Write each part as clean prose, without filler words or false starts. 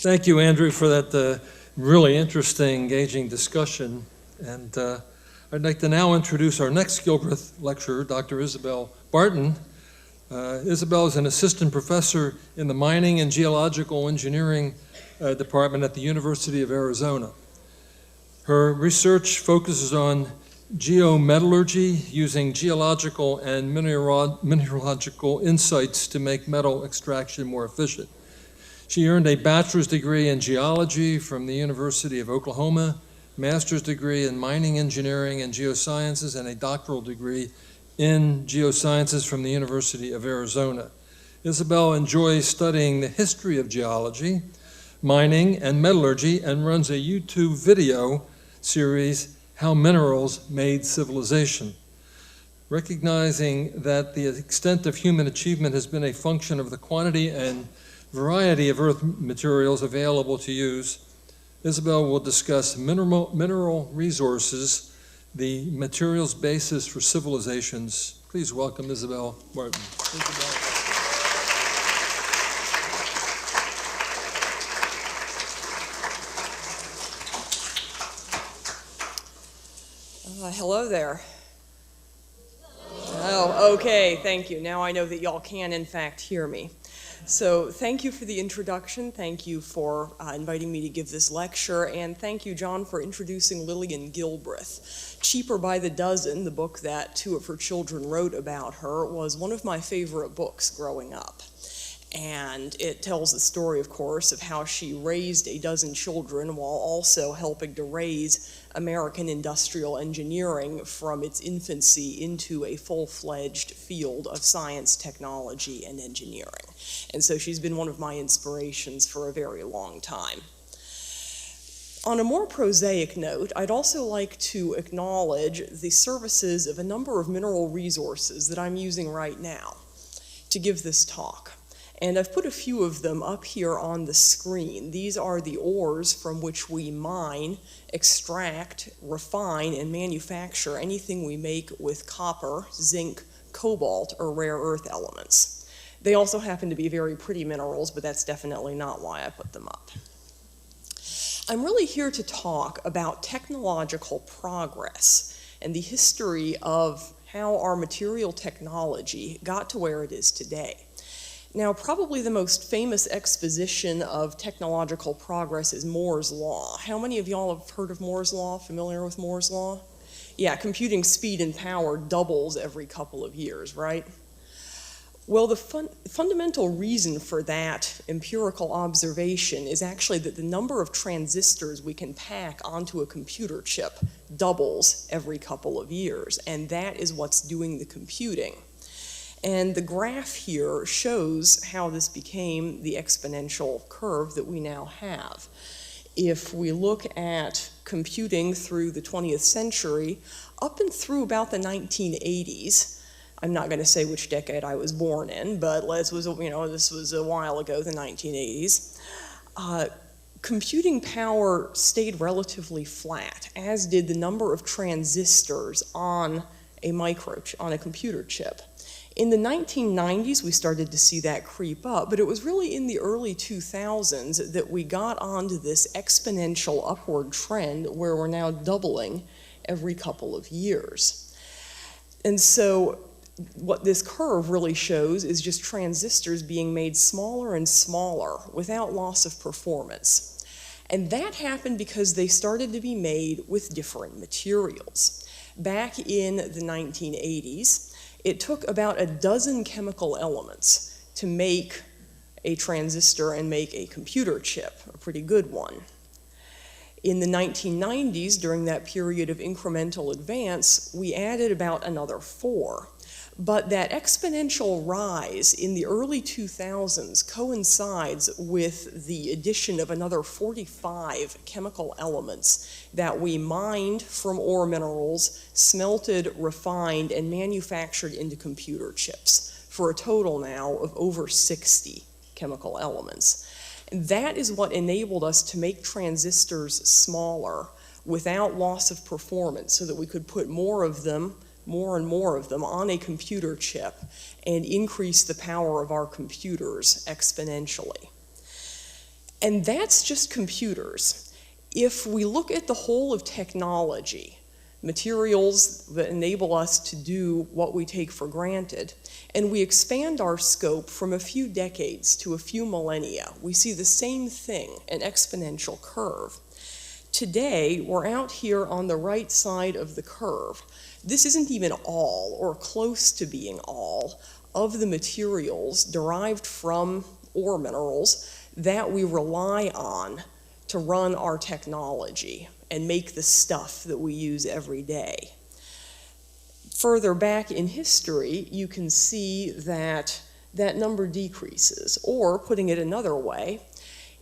Thank you, Andrew, for that really interesting, engaging discussion. And I'd like to now introduce our next Gilbreth lecturer, Dr. Isabel Barton. Isabel is an assistant professor in the Mining and Geological Engineering Department at the University of Arizona. Her research focuses on geometallurgy using geological and mineralogical insights to make metal extraction more efficient. She earned a bachelor's degree in geology from the University of Oklahoma, master's degree in mining engineering and geosciences, and a doctoral degree in geosciences from the University of Arizona. Isabel enjoys studying the history of geology, mining, and metallurgy, and runs a YouTube video series, How Minerals Made Civilization. Recognizing that the extent of human achievement has been a function of the quantity and variety of earth materials available to use, Isabel will discuss mineral resources, the materials basis for civilizations. Please welcome Isabel Barton. Hello there. Oh, okay, thank you. Now I know that y'all can, in fact, hear me. So thank you for the introduction. Thank you for inviting me to give this lecture. And thank you, John, for introducing Lillian Gilbreth. Cheaper by the Dozen, the book that two of her children wrote about her, was one of my favorite books growing up. And it tells the story, of course, of how she raised a dozen children while also helping to raise American industrial engineering from its infancy into a full-fledged field of science, technology, and engineering. And so she's been one of my inspirations for a very long time. On a more prosaic note, I'd also like to acknowledge the services of a number of mineral resources that I'm using right now to give this talk. And I've put a few of them up here on the screen. These are the ores from which we mine, extract, refine, and manufacture anything we make with copper, zinc, cobalt, or rare earth elements. They also happen to be very pretty minerals, but that's definitely not why I put them up. I'm really here to talk about technological progress and the history of how our material technology got to where it is today. Now, probably the most famous exposition of technological progress is Moore's Law. How many of y'all have heard of Moore's Law, familiar with Moore's Law? Yeah, computing speed and power doubles every couple of years, right? Well, the fundamental reason for that empirical observation is actually that the number of transistors we can pack onto a computer chip doubles every couple of years, and that is what's doing the computing. And the graph here shows how this became the exponential curve that we now have. If we look at computing through the 20th century, up and through about the 1980s, I'm not going to say which decade I was born in, but this was a while ago, the 1980s, computing power stayed relatively flat, as did the number of transistors on a computer chip. In the 1990s, we started to see that creep up, but it was really in the early 2000s that we got onto this exponential upward trend where we're now doubling every couple of years. And so what this curve really shows is just transistors being made smaller and smaller without loss of performance. And that happened because they started to be made with different materials. Back in the 1980s, it took about a dozen chemical elements to make a transistor and make a computer chip, a pretty good one. In the 1990s, during that period of incremental advance, we added about another 4. But that exponential rise in the early 2000s coincides with the addition of another 45 chemical elements that we mined from ore minerals, smelted, refined, and manufactured into computer chips, for a total now of over 60 chemical elements. And that is what enabled us to make transistors smaller without loss of performance, so that we could put more and more of them on a computer chip and increase the power of our computers exponentially. And that's just computers. If we look at the whole of technology, materials that enable us to do what we take for granted, and we expand our scope from a few decades to a few millennia, we see the same thing, an exponential curve. Today, we're out here on the right side of the curve. This isn't even all, or close to being all, of the materials derived from ore minerals that we rely on to run our technology and make the stuff that we use every day. Further back in history, you can see that that number decreases. Or, putting it another way,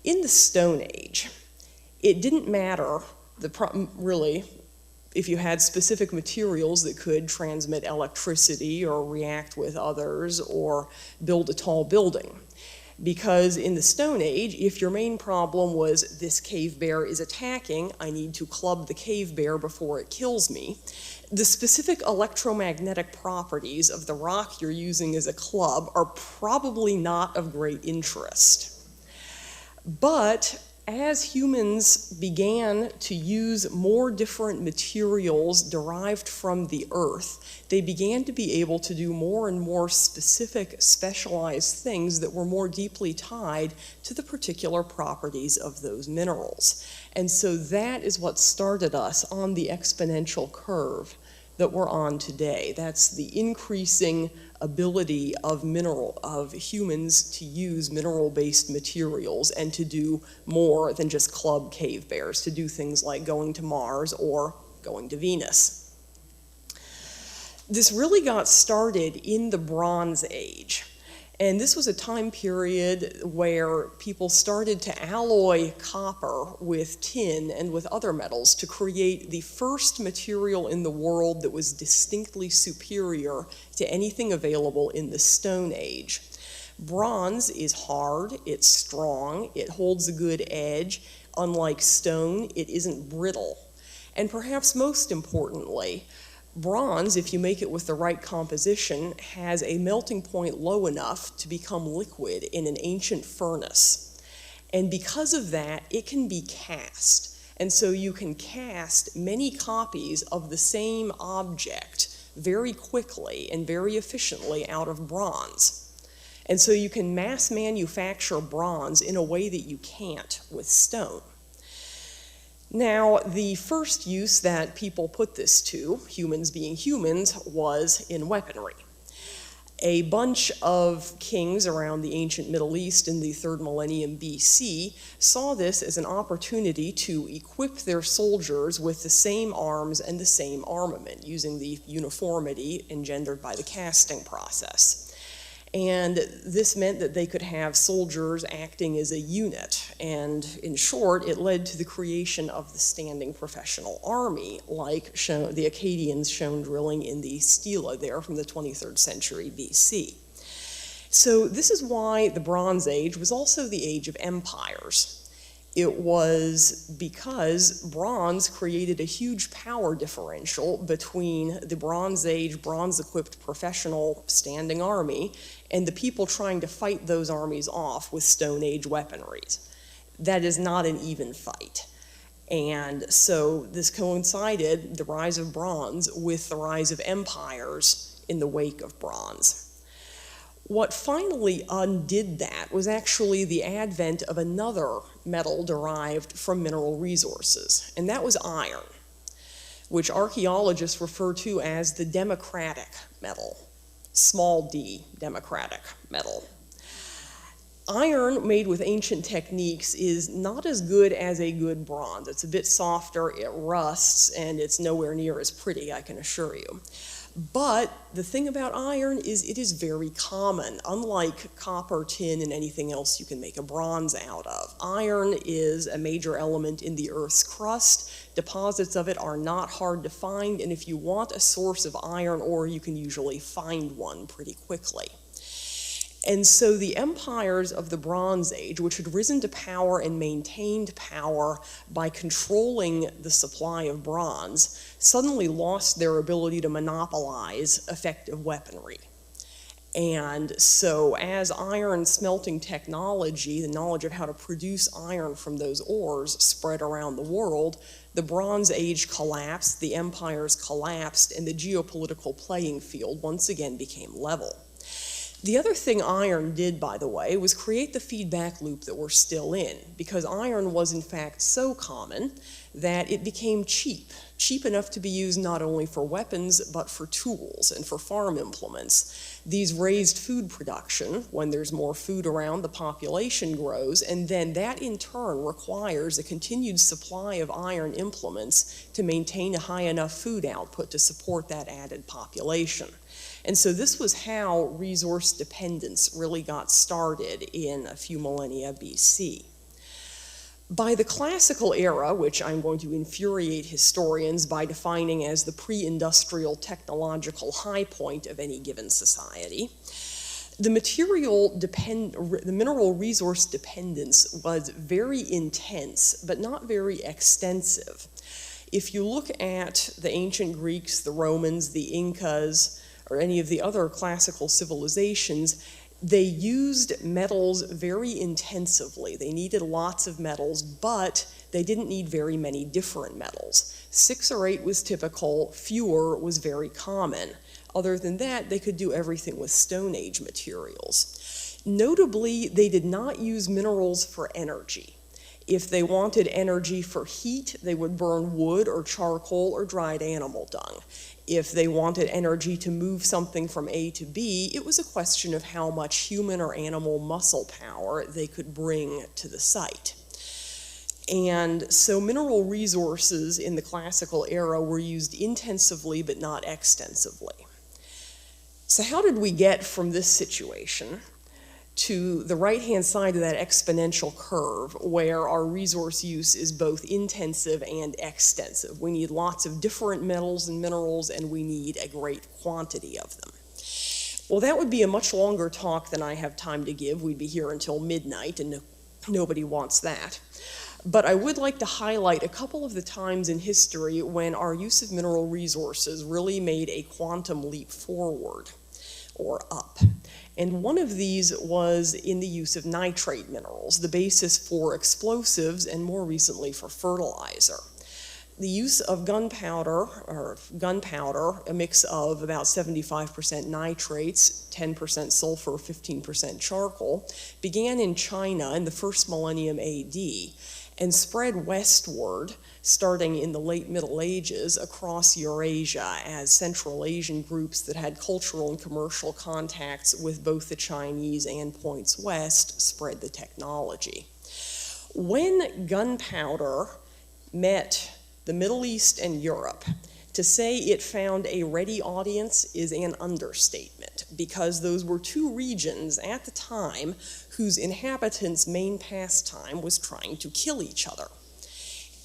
in the Stone Age, it didn't matter, really, if you had specific materials that could transmit electricity or react with others or build a tall building. Because in the Stone Age, if your main problem was this cave bear is attacking, I need to club the cave bear before it kills me, the specific electromagnetic properties of the rock you're using as a club are probably not of great interest. But as humans began to use more different materials derived from the earth, they began to be able to do more and more specific, specialized things that were more deeply tied to the particular properties of those minerals. And so that is what started us on the exponential curve that we're on today. That's the increasing ability of humans to use mineral-based materials and to do more than just club cave bears, to do things like going to Mars or going to Venus. This really got started in the Bronze Age. And this was a time period where people started to alloy copper with tin and with other metals to create the first material in the world that was distinctly superior to anything available in the Stone Age. Bronze is hard, it's strong, it holds a good edge. Unlike stone, it isn't brittle. And perhaps most importantly, bronze, if you make it with the right composition, has a melting point low enough to become liquid in an ancient furnace. And because of that, it can be cast. And so you can cast many copies of the same object very quickly and very efficiently out of bronze. And so you can mass manufacture bronze in a way that you can't with stone. Now, the first use that people put this to, humans being humans, was in weaponry. A bunch of kings around the ancient Middle East in the 3rd millennium BC saw this as an opportunity to equip their soldiers with the same arms and the same armament, using the uniformity engendered by the casting process. And this meant that they could have soldiers acting as a unit. And in short, it led to the creation of the standing professional army, like the Akkadians shown drilling in the stela there from the 23rd century BC. So this is why the Bronze Age was also the age of empires. It was because bronze created a huge power differential between the Bronze Age, bronze-equipped professional standing army and the people trying to fight those armies off with Stone Age weaponry. That is not an even fight. And so this coincided, the rise of bronze, with the rise of empires in the wake of bronze. What finally undid that was actually the advent of another metal derived from mineral resources, and that was iron, which archaeologists refer to as the democratic metal, small d, democratic metal. Iron made with ancient techniques is not as good as a good bronze. It's a bit softer, it rusts, and it's nowhere near as pretty, I can assure you. But the thing about iron is it is very common. Unlike copper, tin, and anything else you can make a bronze out of. Iron is a major element in the Earth's crust. Deposits of it are not hard to find, and if you want a source of iron ore, you can usually find one pretty quickly. And so the empires of the Bronze Age, which had risen to power and maintained power by controlling the supply of bronze, suddenly lost their ability to monopolize effective weaponry. And so as iron smelting technology, the knowledge of how to produce iron from those ores spread around the world, the Bronze Age collapsed, the empires collapsed, and the geopolitical playing field once again became level. The other thing iron did, by the way, was create the feedback loop that we're still in, because iron was in fact so common that it became cheap enough to be used not only for weapons, but for tools and for farm implements. These raised food production. When there's more food around, the population grows, and then that in turn requires a continued supply of iron implements to maintain a high enough food output to support that added population. And so this was how resource dependence really got started in a few millennia BC. By the classical era, which I'm going to infuriate historians by defining as the pre-industrial technological high point of any given society, the mineral resource dependence was very intense, but not very extensive. If you look at the ancient Greeks, the Romans, the Incas, or any of the other classical civilizations, they used metals very intensively. They needed lots of metals, but they didn't need very many different metals. 6 or 8 was typical, fewer was very common. Other than that, they could do everything with Stone Age materials. Notably, they did not use minerals for energy. If they wanted energy for heat, they would burn wood or charcoal or dried animal dung. If they wanted energy to move something from A to B, it was a question of how much human or animal muscle power they could bring to the site. And so mineral resources in the classical era were used intensively but not extensively. So how did we get from this situation to the right-hand side of that exponential curve where our resource use is both intensive and extensive? We need lots of different metals and minerals, and we need a great quantity of them. Well, that would be a much longer talk than I have time to give. We'd be here until midnight, and nobody wants that. But I would like to highlight a couple of the times in history when our use of mineral resources really made a quantum leap forward or up. And one of these was in the use of nitrate minerals, the basis for explosives and more recently for fertilizer. The use of gunpowder, a mix of about 75% nitrates, 10% sulfur, 15% charcoal, began in China in the first millennium AD and spread westward, starting in the late Middle Ages, across Eurasia as Central Asian groups that had cultural and commercial contacts with both the Chinese and points west spread the technology. When gunpowder met the Middle East and Europe, to say it found a ready audience is an understatement, because those were 2 regions at the time whose inhabitants' main pastime was trying to kill each other.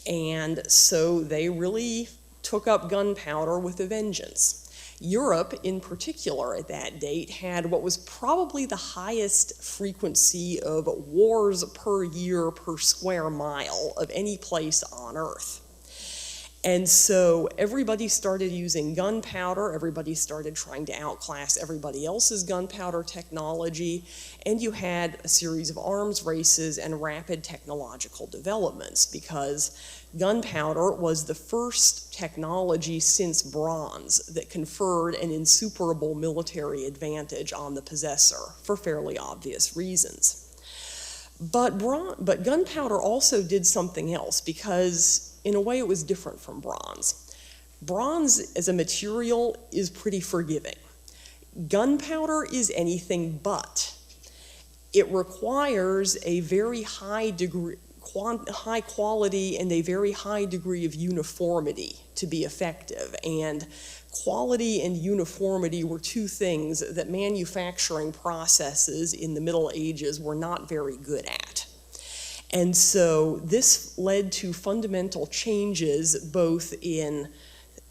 And so they really took up gunpowder with a vengeance. Europe, in particular, at that date, had what was probably the highest frequency of wars per year per square mile of any place on Earth. And so everybody started using gunpowder, everybody started trying to outclass everybody else's gunpowder technology, and you had a series of arms races and rapid technological developments, because gunpowder was the first technology since bronze that conferred an insuperable military advantage on the possessor for fairly obvious reasons. But gunpowder also did something else, because in a way it was different from bronze. Bronze as a material is pretty forgiving. Gunpowder is anything but. It requires a very high quality and a very high degree of uniformity to be effective. And quality and uniformity were 2 things that manufacturing processes in the Middle Ages were not very good at. And so this led to fundamental changes both in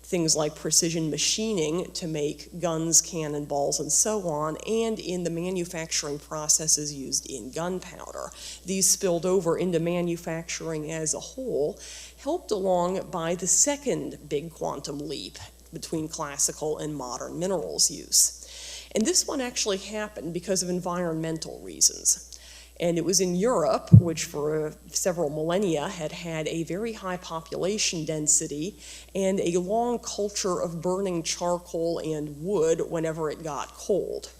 things like precision machining to make guns, cannonballs, and so on, and in the manufacturing processes used in gunpowder. These spilled over into manufacturing as a whole, helped along by the second big quantum leap between classical and modern minerals use. And this one actually happened because of environmental reasons. And it was in Europe, which for several millennia had had a very high population density and a long culture of burning charcoal and wood whenever it got cold.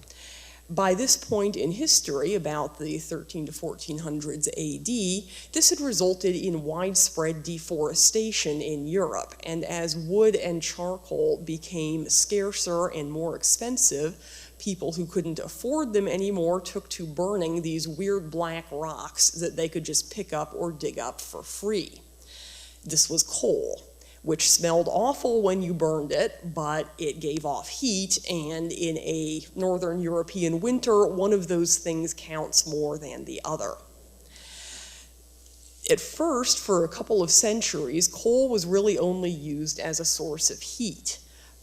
By this point in history, about the 13 to 1400s AD, this had resulted in widespread deforestation in Europe. And as wood and charcoal became scarcer and more expensive, people who couldn't afford them anymore took to burning these weird black rocks that they could just pick up or dig up for free. This was coal, which smelled awful when you burned it, but it gave off heat, and in a northern European winter, one of those things counts more than the other. At first, for a couple of centuries, coal was really only used as a source of heat.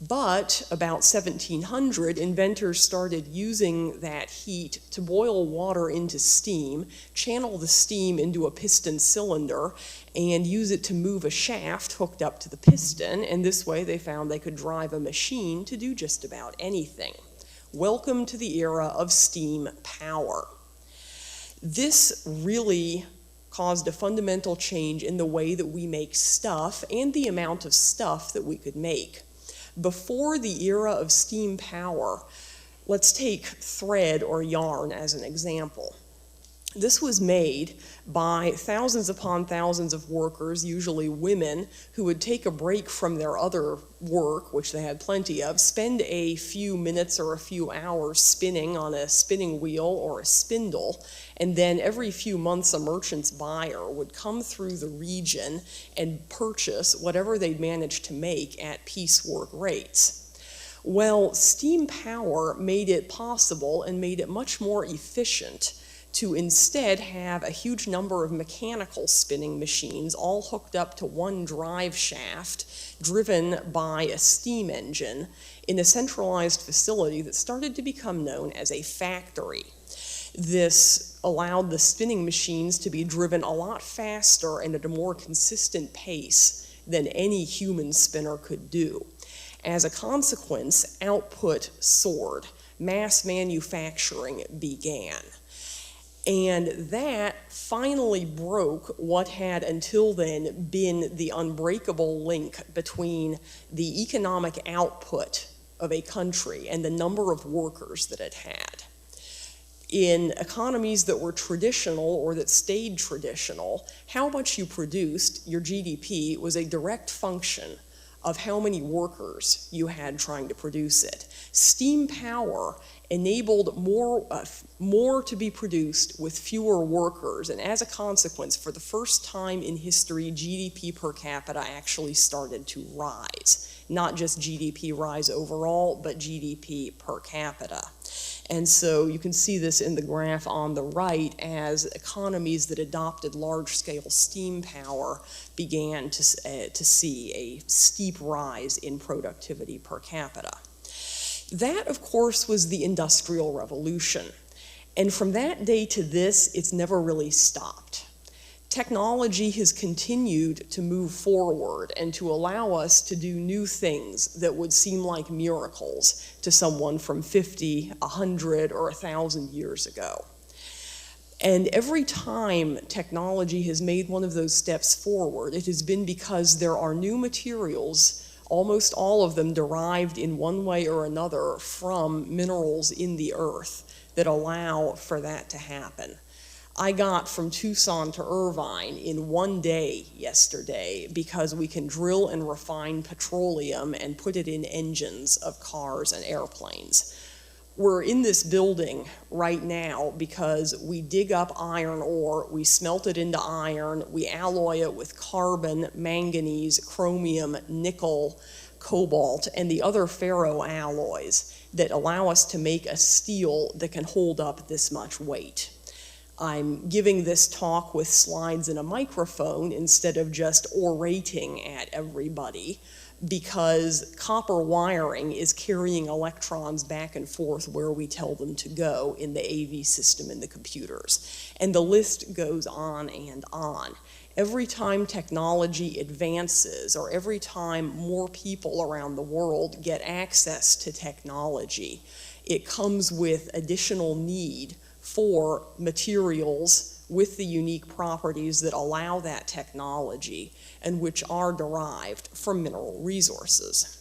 But about 1700, inventors started using that heat to boil water into steam, channel the steam into a piston cylinder, and use it to move a shaft hooked up to the piston, and this way they found they could drive a machine to do just about anything. Welcome to the era of steam power. This really caused a fundamental change in the way that we make stuff and the amount of stuff that we could make. Before the era of steam power, let's take thread or yarn as an example. This was made by thousands upon thousands of workers, usually women, who would take a break from their other work, which they had plenty of, spend a few minutes or a few hours spinning on a spinning wheel or a spindle, and then every few months a merchant's buyer would come through the region and purchase whatever they'd managed to make at piecework rates. Well, steam power made it possible and made it much more efficient to instead have a huge number of mechanical spinning machines all hooked up to one drive shaft driven by a steam engine in a centralized facility that started to become known as a factory. This allowed the spinning machines to be driven a lot faster and at a more consistent pace than any human spinner could do. As a consequence, output soared. Mass manufacturing began. And that finally broke what had until then been the unbreakable link between the economic output of a country and the number of workers that it had. In economies that were traditional or that stayed traditional, how much you produced, your GDP, was a direct function of how many workers you had trying to produce it. Steam power enabled more to be produced with fewer workers, and as a consequence, for the first time in history, GDP per capita actually started to rise. Not just GDP rise overall, but GDP per capita. And so you can see this in the graph on the right as economies that adopted large-scale steam power began to see a steep rise in productivity per capita. That, of course, was the Industrial Revolution. And from that day to this, it's never really stopped. Technology has continued to move forward and to allow us to do new things that would seem like miracles to someone from 50, 100, or 1,000 years ago. And every time technology has made one of those steps forward, it has been because there are new materials, almost all of them derived in one way or another from minerals in the earth, that allow for that to happen. I got from Tucson to Irvine in one day yesterday because we can drill and refine petroleum and put it in engines of cars and airplanes. We're in this building right now because we dig up iron ore, we smelt it into iron, we alloy it with carbon, manganese, chromium, nickel, cobalt, and the other ferroalloys that allow us to make a steel that can hold up this much weight. I'm giving this talk with slides and a microphone instead of just orating at everybody because copper wiring is carrying electrons back and forth where we tell them to go in the AV system in the computers. And the list goes on and on. Every time technology advances or every time more people around the world get access to technology, it comes with additional need for materials with the unique properties that allow that technology and which are derived from mineral resources.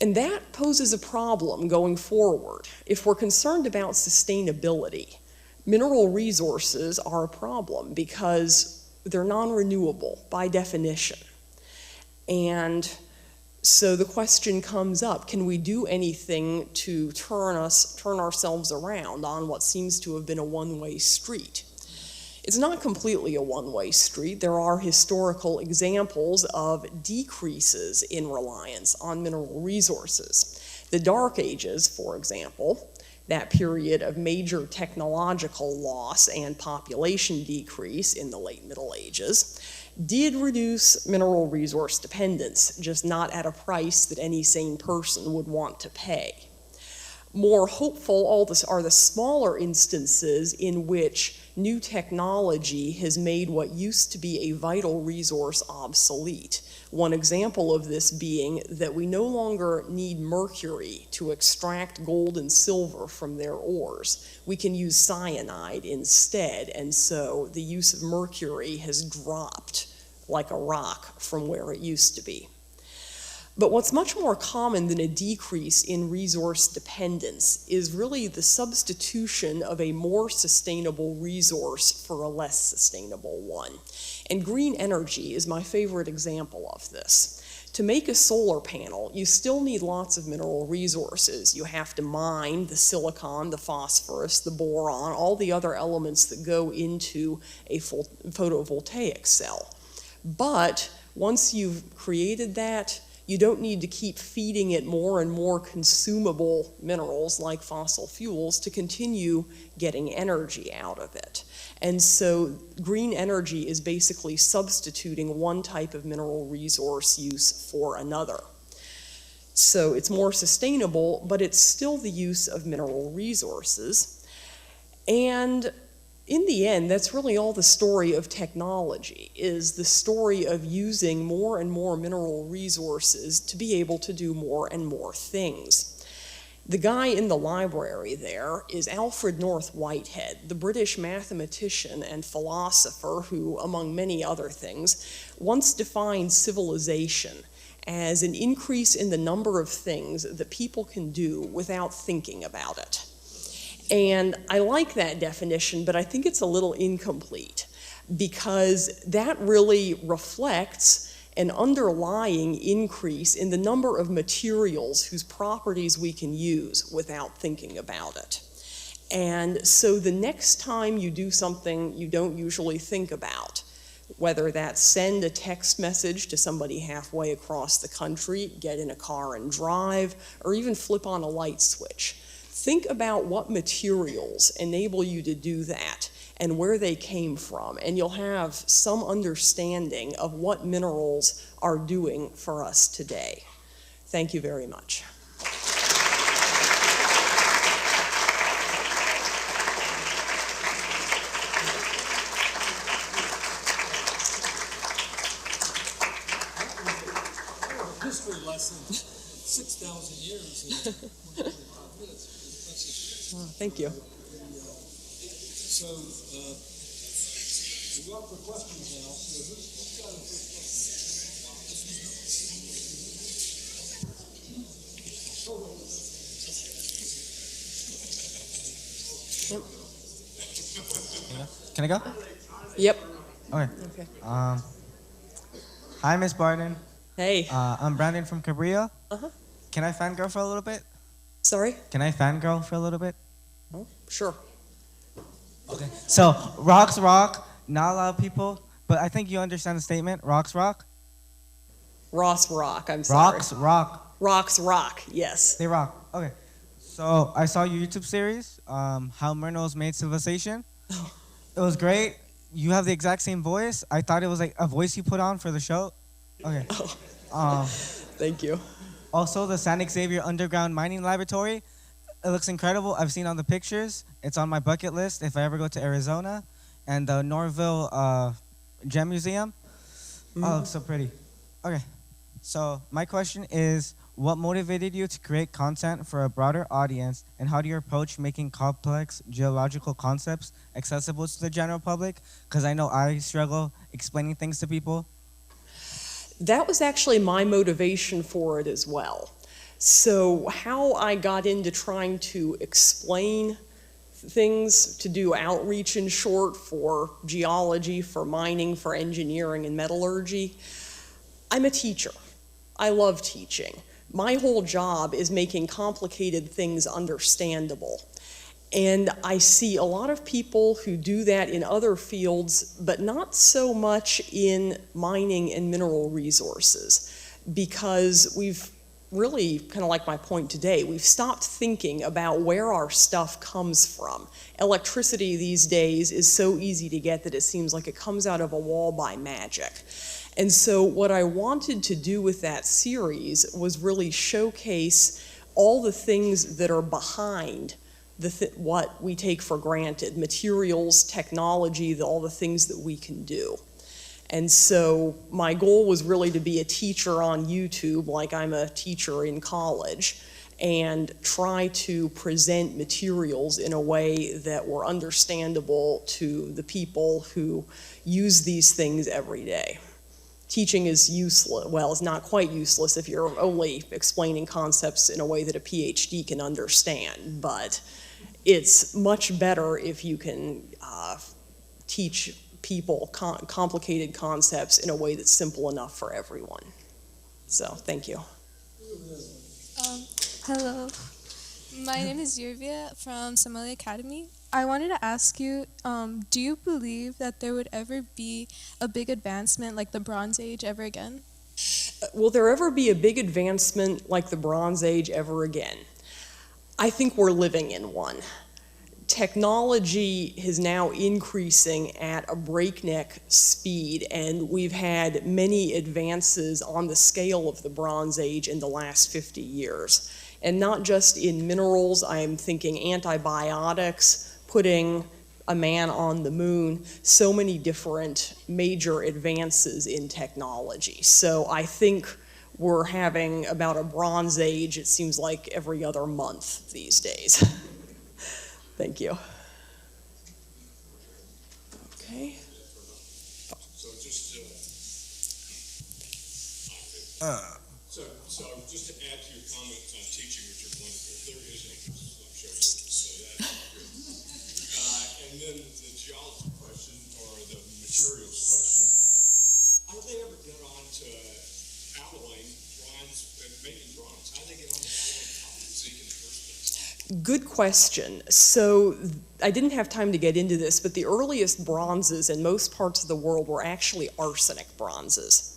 And that poses a problem going forward. If we're concerned about sustainability, mineral resources are a problem because they're non-renewable by definition. And so the question comes up, can we do anything to turn ourselves around on what seems to have been a one-way street? It's not completely a one-way street. There are historical examples of decreases in reliance on mineral resources. The Dark Ages, for example, that period of major technological loss and population decrease in the late Middle Ages, did reduce mineral resource dependence, just not at a price that any sane person would want to pay. More hopeful are the smaller instances in which new technology has made what used to be a vital resource obsolete. One example of this being that we no longer need mercury to extract gold and silver from their ores. We can use cyanide instead, and so the use of mercury has dropped like a rock from where it used to be. But what's much more common than a decrease in resource dependence is really the substitution of a more sustainable resource for a less sustainable one. And green energy is my favorite example of this. To make a solar panel, you still need lots of mineral resources. You have to mine the silicon, the phosphorus, the boron, all the other elements that go into a photovoltaic cell. But once you've created that, you don't need to keep feeding it more and more consumable minerals like fossil fuels to continue getting energy out of it. And so green energy is basically substituting one type of mineral resource use for another. So it's more sustainable, but it's still the use of mineral resources. And in the end, that's really all the story of technology, is the story of using more and more mineral resources to be able to do more and more things. The guy in the library there is Alfred North Whitehead, the British mathematician and philosopher who, among many other things, once defined civilization as an increase in the number of things that people can do without thinking about it. And I like that definition, but I think it's a little incomplete because that really reflects an underlying increase in the number of materials whose properties we can use without thinking about it. And so the next time you do something you don't usually think about, whether that's send a text message to somebody halfway across the country, get in a car and drive, or even flip on a light switch, think about what materials enable you to do that and where they came from, and you'll have some understanding of what minerals are doing for us today. Thank you very much. History lesson, 6,000 years in 25 minutes. Oh, thank you. So, we're up for questions now. So who's got a first Can I go? Yep. Okay. Okay. Hi, Miss Barton. Hey. I'm Brandon from Cabrillo. Uh-huh. Can I fangirl for a little bit? Sorry? Can I fangirl for a little bit? Oh, sure. Okay. So, rocks rock. Not a lot of people, but I think you understand the statement. Rocks rock. Ross rock, I'm sorry. Rocks rock. Rocks rock, yes. They rock. Okay. So I saw your YouTube series, How Minerals Made Civilization. Oh. It was great. You have the exact same voice. I thought it was like a voice you put on for the show. Okay. Thank you. Also, the San Xavier Underground Mining Laboratory. It looks incredible. I've seen all the pictures. It's on my bucket list if I ever go to Arizona. And the Norville Gem Museum. Oh, it looks so pretty. Okay. So my question is, What motivated you to create content for a broader audience, and how do you approach making complex geological concepts accessible to the general public? Because I know I struggle explaining things to people. That was actually my motivation for it as well. So how I got into trying to explain things, to do outreach in short for geology, for mining, for engineering and metallurgy, I'm a teacher. I love teaching. My whole job is making complicated things understandable. And I see a lot of people who do that in other fields, but not so much in mining and mineral resources, because we've really, kind of like my point today, we've stopped thinking about where our stuff comes from. Electricity these days is so easy to get that it seems like it comes out of a wall by magic. And so what I wanted to do with that series was really showcase all the things that are behind what we take for granted, materials, technology, all the things that we can do. And so my goal was really to be a teacher on YouTube, like I'm a teacher in college, and try to present materials in a way that were understandable to the people who use these things every day. Teaching is useless, well, it's not quite useless if you're only explaining concepts in a way that a PhD can understand, but it's much better if you can teach people complicated concepts in a way that's simple enough for everyone. So, thank you. Hello, my name is Yurvia from Somali Academy. I wanted to ask you, do you believe that there would ever be a big advancement like the Bronze Age ever again? Will there ever be a big advancement like the Bronze Age ever again? I think we're living in one. Technology is now increasing at a breakneck speed, and we've had many advances on the scale of the Bronze Age in the last 50 years. And not just in minerals, I'm thinking antibiotics, putting a man on the moon, so many different major advances in technology. So I think we're having about a Bronze Age, it seems like every other month these days. Thank you. Okay. So just to add to your comments on teaching, which are wonderful, there is interest, I'm sure you can say that. And then the geology question, or the materials question, how do they ever get on to alloying bronze, making bronze? How do they get on to alloying copper and zinc in the first place? Good question. So I didn't have time to get into this, but the earliest bronzes in most parts of the world were actually arsenic bronzes.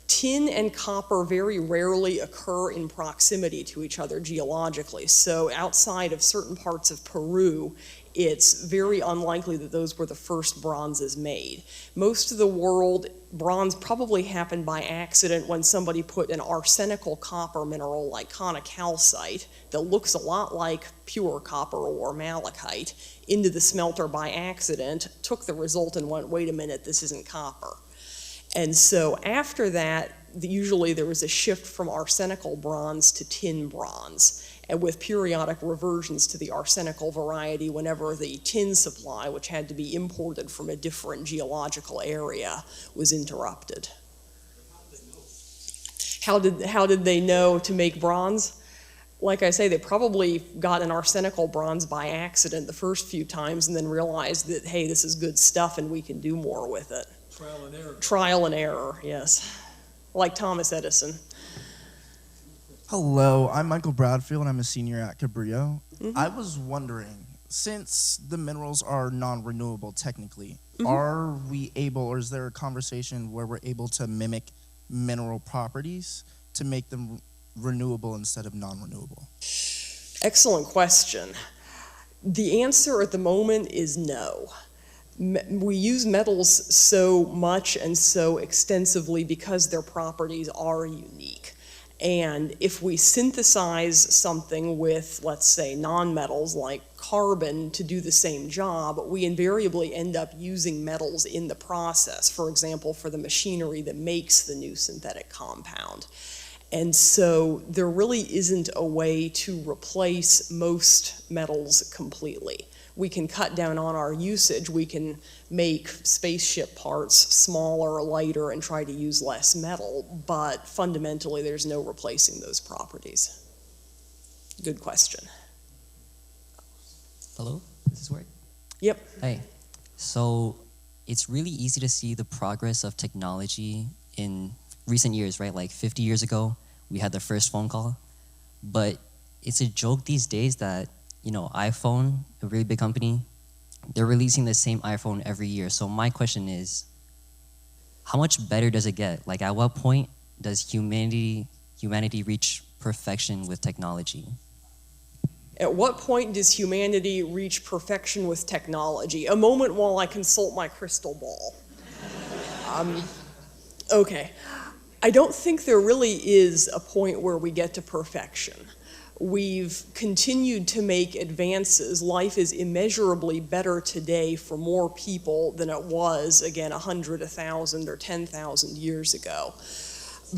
Tin and copper very rarely occur in proximity to each other geologically. So outside of certain parts of Peru, it's very unlikely that those were the first bronzes made. Most of the world, bronze probably happened by accident when somebody put an arsenical copper mineral like conocalcite that looks a lot like pure copper or malachite into the smelter by accident, took the result and went, wait a minute, this isn't copper. And so after that, usually there was a shift from arsenical bronze to tin bronze, and with periodic reversions to the arsenical variety whenever the tin supply, which had to be imported from a different geological area, was interrupted. How did they know to make bronze? Like I say, they probably got an arsenical bronze by accident the first few times and then realized that, hey, this is good stuff and we can do more with it. Trial and error. Trial and error, yes. Like Thomas Edison. Hello, I'm Michael Bradfield. I'm a senior at Cabrillo. I was wondering, since the minerals are non-renewable technically, are we able, or is there a conversation where we're able to mimic mineral properties to make them renewable instead of non-renewable? Excellent question. The answer at the moment is no. We use metals so much and so extensively because their properties are unique. And if we synthesize something with, let's say, nonmetals like carbon to do the same job, we invariably end up using metals in the process, for example, for the machinery that makes the new synthetic compound. And so there really isn't a way to replace most metals completely. We can cut down on our usage. We can make spaceship parts smaller, lighter, and try to use less metal, but fundamentally there's no replacing those properties. Good question. Hello, does this work? Yep. Hey, so it's really easy to see the progress of technology in recent years, right? Like 50 years ago, we had the first phone call, but it's a joke these days that, you know, iPhone, a really big company, they're releasing the same iPhone every year. So my question is, how much better does it get? Like, at what point does humanity reach perfection with technology? At what point does humanity reach perfection with technology? A moment while I consult my crystal ball. Okay. I don't think there really is a point where we get to perfection. We've continued to make advances. Life is immeasurably better today for more people than it was, again, 100, 1,000, or 10,000 years ago.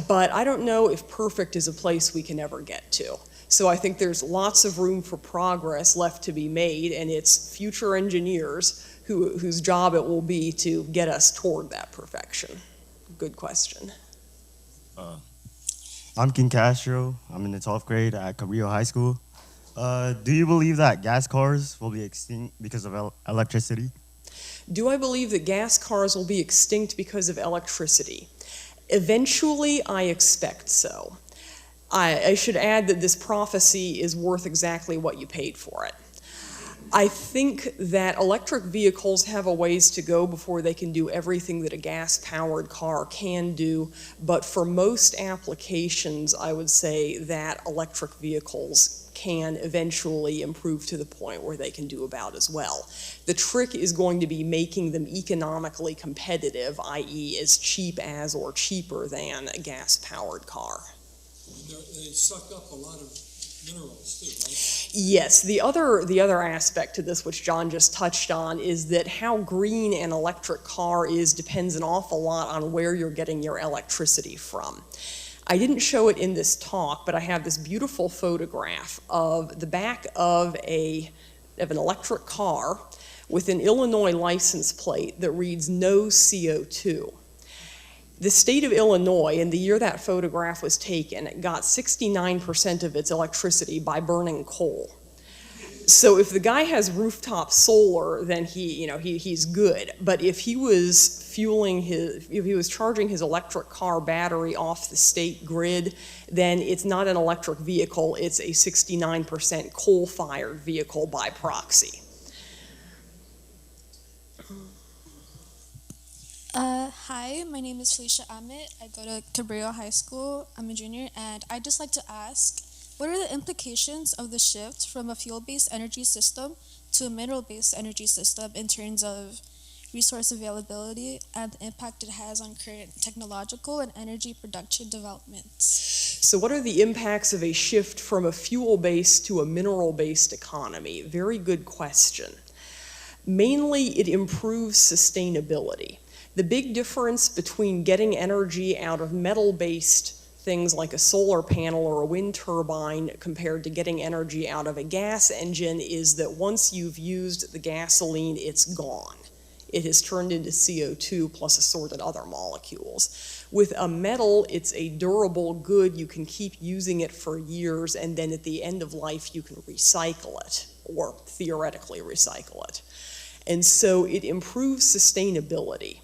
But I don't know if perfect is a place we can ever get to. So I think there's lots of room for progress left to be made, and it's future engineers whose job it will be to get us toward that perfection. Good question. I'm King Castro. I'm in the 12th grade at Cabrillo High School. Do you believe that gas cars will be extinct because of electricity? Do I believe that gas cars will be extinct because of electricity? Eventually, I expect so. I should add that this prophecy is worth exactly what you paid for it. I think that electric vehicles have a ways to go before they can do everything that a gas-powered car can do, but for most applications, I would say that electric vehicles can eventually improve to the point where they can do about as well. The trick is going to be making them economically competitive, i.e. as cheap as or cheaper than a gas-powered car. They suck up a lot of minerals too, right? Yes, the other aspect to this, which John just touched on, is that how green an electric car is depends an awful lot on where you're getting your electricity from. I didn't show it in this talk, but I have this beautiful photograph of the back of an electric car with an Illinois license plate that reads no CO2. The state of Illinois, in the year that photograph was taken, got 69% of its electricity by burning coal. So if the guy has rooftop solar, then he's good. But if he was charging his electric car battery off the state grid, then it's not an electric vehicle, it's a 69% coal-fired vehicle by proxy. Hi, my name is Felicia Amit. I go to Cabrillo High School. I'm a junior, and I'd just like to ask, what are the implications of the shift from a fuel-based energy system to a mineral-based energy system in terms of resource availability and the impact it has on current technological and energy production developments? So what are the impacts of a shift from a fuel-based to a mineral-based economy? Very good question. Mainly, it improves sustainability. The big difference between getting energy out of metal-based things like a solar panel or a wind turbine compared to getting energy out of a gas engine is that once you've used the gasoline, it's gone. It has turned into CO2 plus assorted other molecules. With a metal, it's a durable good. You can keep using it for years, and then at the end of life, you can recycle it, or theoretically recycle it. And so it improves sustainability.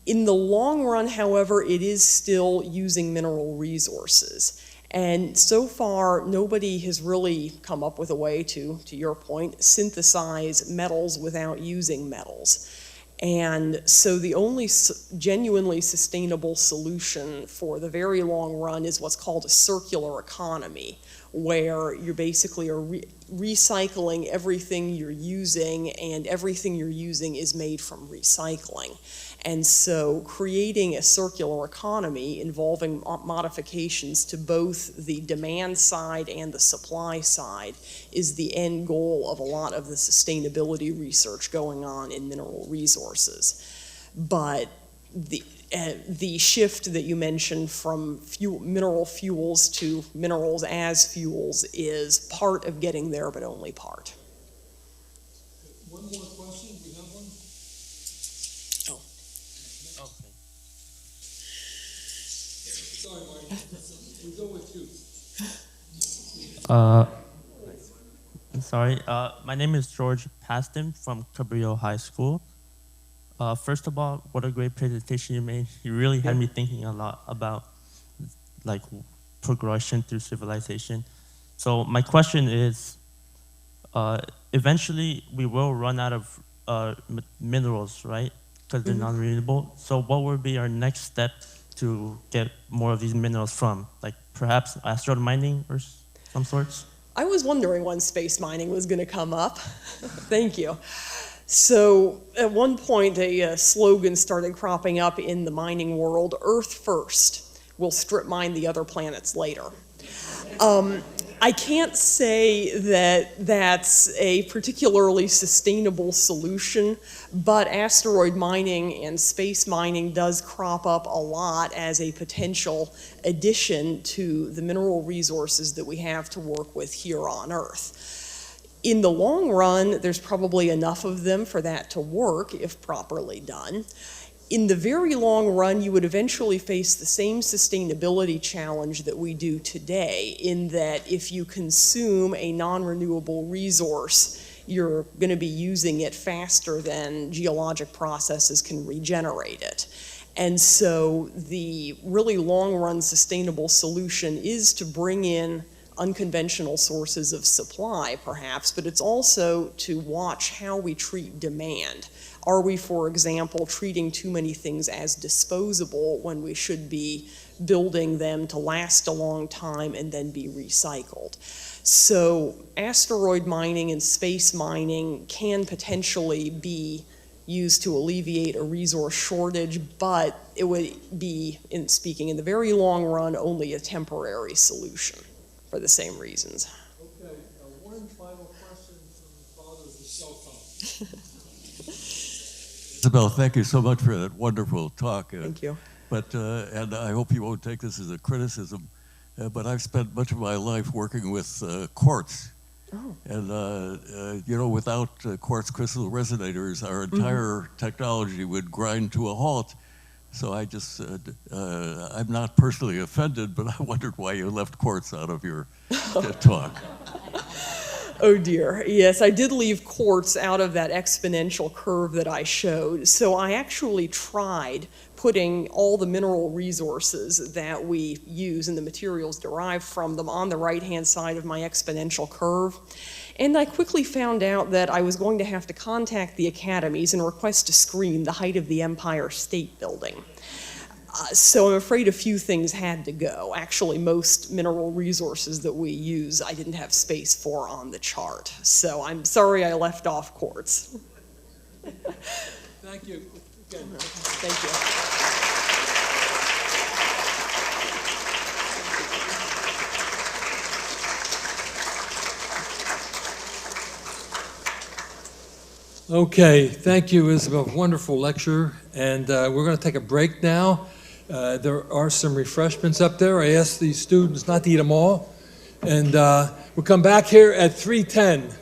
In the long run, however, it is still using mineral resources. And so far, nobody has really come up with a way to your point, synthesize metals without using metals. And so the only genuinely sustainable solution for the very long run is what's called a circular economy, where you basically are recycling everything you're using, and everything you're using is made from recycling. And so creating a circular economy involving modifications to both the demand side and the supply side is the end goal of a lot of the sustainability research going on in mineral resources. But the shift that you mentioned from mineral fuels to minerals as fuels is part of getting there, but only part. One more question, we have one? Okay. Sorry, Martin, we go with you. I'm sorry. My name is George Paston from Cabrillo High School. First of all, what a great presentation you made. You really had me thinking a lot about like progression through civilization. So my question is, eventually we will run out of minerals, right? Because they're non-renewable. So what would be our next step to get more of these minerals from? Like perhaps asteroid mining or some sorts? I was wondering when space mining was going to come up. Thank you. So at one point, a slogan started cropping up in the mining world: Earth first, we'll strip mine the other planets later. I can't say that that's a particularly sustainable solution, but asteroid mining and space mining does crop up a lot as a potential addition to the mineral resources that we have to work with here on Earth. In the long run, there's probably enough of them for that to work if properly done. In the very long run, you would eventually face the same sustainability challenge that we do today, in that if you consume a non-renewable resource, you're going to be using it faster than geologic processes can regenerate it. And so the really long-run sustainable solution is to bring in unconventional sources of supply, perhaps, but it's also to watch how we treat demand. Are we, for example, treating too many things as disposable when we should be building them to last a long time and then be recycled? So asteroid mining and space mining can potentially be used to alleviate a resource shortage, but it would be, in the very long run, only a temporary solution for the same reasons. Okay, one final question from the father of the cell phone. Isabel, thank you so much for that wonderful talk. Thank you. But and I hope you won't take this as a criticism, but I've spent much of my life working with quartz. Oh. And, you know, without quartz crystal resonators, our entire technology would grind to a halt. So I just, I'm not personally offended, but I wondered why you left quartz out of your talk. Oh dear, yes, I did leave quartz out of that exponential curve that I showed. So I actually tried putting all the mineral resources that we use and the materials derived from them on the right-hand side of my exponential curve. And I quickly found out that I was going to have to contact the academies and request to screen the height of the Empire State Building. So I'm afraid a few things had to go. Actually, most mineral resources that we use, I didn't have space for on the chart. So I'm sorry I left off quartz. Thank you. Again. Thank you. Okay, thank you, Isabel. Wonderful lecture. And we're going to take a break now. There are some refreshments up there. I asked these students not to eat them all. And we'll come back here at 3:10.